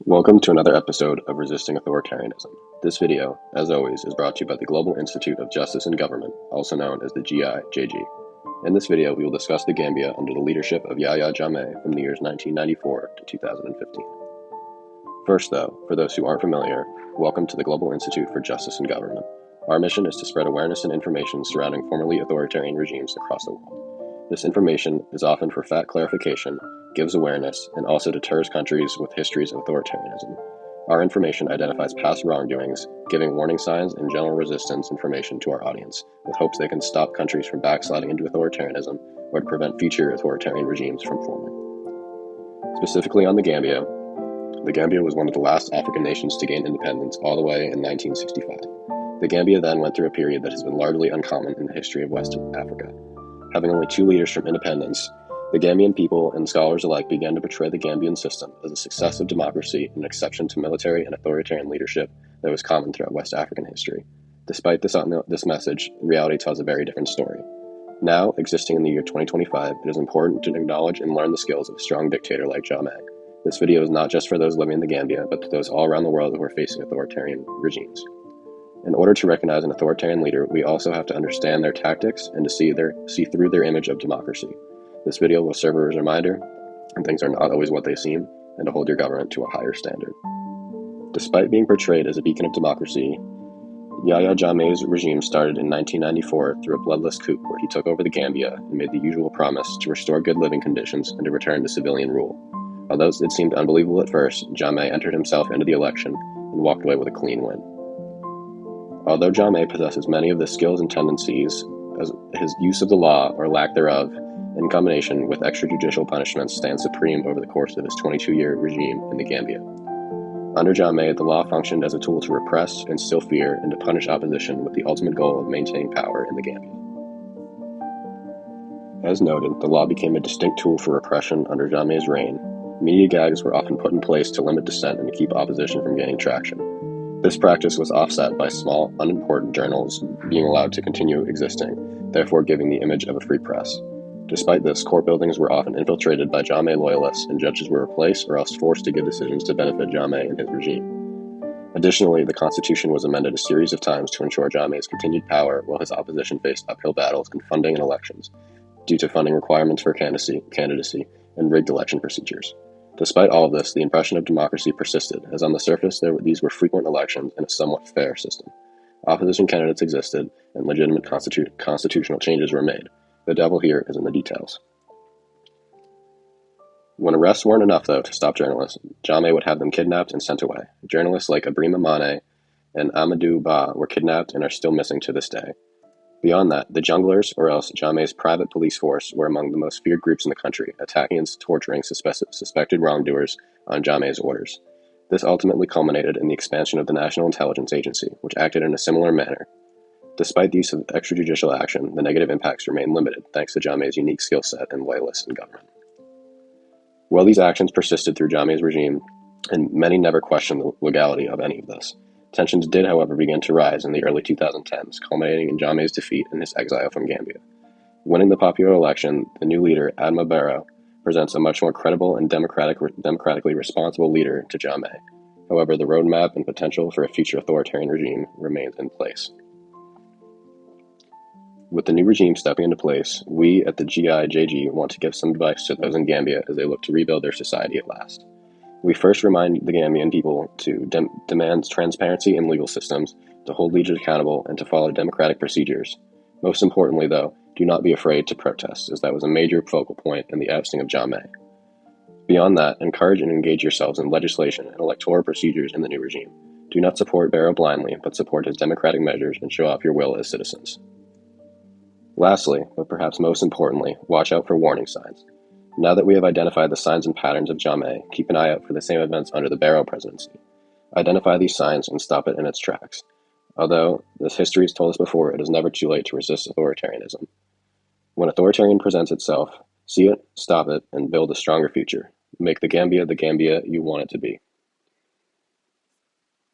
Welcome to another episode of Resisting Authoritarianism. This video, as always, is brought to you by the Global Institute of Justice and Government, also known as the GIJG. In this video, we will discuss the Gambia under the leadership of Yahya Jammeh from the years 1994 to 2015. First, though, for those who aren't familiar, welcome to the Global Institute for Justice and Government. Our mission is to spread awareness and information surrounding formerly authoritarian regimes across the world. This information is often for fact clarification, gives awareness, and also deters countries with histories of authoritarianism. Our information identifies past wrongdoings, giving warning signs and general resistance information to our audience, with hopes they can stop countries from backsliding into authoritarianism or to prevent future authoritarian regimes from forming. Specifically on the Gambia was one of the last African nations to gain independence all the way in 1965. The Gambia then went through a period that has been largely uncommon in the history of West Africa. Having only 2 leaders from independence, the Gambian people and scholars alike began to portray the Gambian system as a success of democracy and an exception to military and authoritarian leadership that was common throughout West African history. Despite this message, reality tells a very different story. Now, existing in the year 2025, it is important to acknowledge and learn the skills of a strong dictator like Jammeh. This video is not just for those living in the Gambia, but to those all around the world who are facing authoritarian regimes. In order to recognize an authoritarian leader, we also have to understand their tactics and to see through their image of democracy. This video will serve as a reminder that things are not always what they seem, and to hold your government to a higher standard. Despite being portrayed as a beacon of democracy, Yahya Jammeh's regime started in 1994 through a bloodless coup where he took over the Gambia and made the usual promise to restore good living conditions and to return to civilian rule. Although it seemed unbelievable at first, Jammeh entered himself into the election and walked away with a clean win. Although Jammeh possesses many of the skills and tendencies, as his use of the law, or lack thereof, in combination with extrajudicial punishments, stands supreme over the course of his 22-year regime in the Gambia. Under Jammeh, the law functioned as a tool to repress, instill fear, and to punish opposition with the ultimate goal of maintaining power in the Gambia. As noted, the law became a distinct tool for repression under Jammeh's reign. Media gags were often put in place to limit dissent and to keep opposition from gaining traction. This practice was offset by small, unimportant journals being allowed to continue existing, therefore giving the image of a free press. Despite this, court buildings were often infiltrated by Jammeh loyalists, and judges were replaced or else forced to give decisions to benefit Jammeh and his regime. Additionally, the Constitution was amended a series of times to ensure Jammeh's continued power while his opposition faced uphill battles in funding and elections, due to funding requirements for candidacy and rigged election procedures. Despite all of this, the impression of democracy persisted, as on the surface these were frequent elections in a somewhat fair system. Opposition candidates existed, and legitimate constitutional changes were made. The devil here is in the details. When arrests weren't enough, though, to stop journalists, Jammeh would have them kidnapped and sent away. Journalists like Ibrahima Mane and Amadou Ba were kidnapped and are still missing to this day. Beyond that, the junglers, or else Jammeh's private police force, were among the most feared groups in the country, attacking and torturing suspected wrongdoers on Jammeh's orders. This ultimately culminated in the expansion of the National Intelligence Agency, which acted in a similar manner. Despite the use of extrajudicial action, the negative impacts remain limited thanks to Jammeh's unique skill set and loyalists in government. While these actions persisted through Jammeh's regime, and many never questioned the legality of any of this, tensions did, however, begin to rise in the early 2010s, culminating in Jammeh's defeat and his exile from Gambia. Winning the popular election, the new leader, Adama Barrow, presents a much more credible and democratically responsible leader to Jammeh. However, the roadmap and potential for a future authoritarian regime remains in place. With the new regime stepping into place, we at the GIJG want to give some advice to those in Gambia as they look to rebuild their society at last. We first remind the Gambian people to demand transparency in legal systems, to hold leaders accountable, and to follow democratic procedures. Most importantly, though, do not be afraid to protest, as that was a major focal point in the ousting of Jammeh. Beyond that, encourage and engage yourselves in legislation and electoral procedures in the new regime. Do not support Barrow blindly, but support his democratic measures and show off your will as citizens. Lastly, but perhaps most importantly, watch out for warning signs. Now that we have identified the signs and patterns of Jammeh, keep an eye out for the same events under the Barrow presidency. Identify these signs and stop it in its tracks. Although, as history has told us before, it is never too late to resist authoritarianism. When authoritarian presents itself, see it, stop it, and build a stronger future. Make the Gambia you want it to be.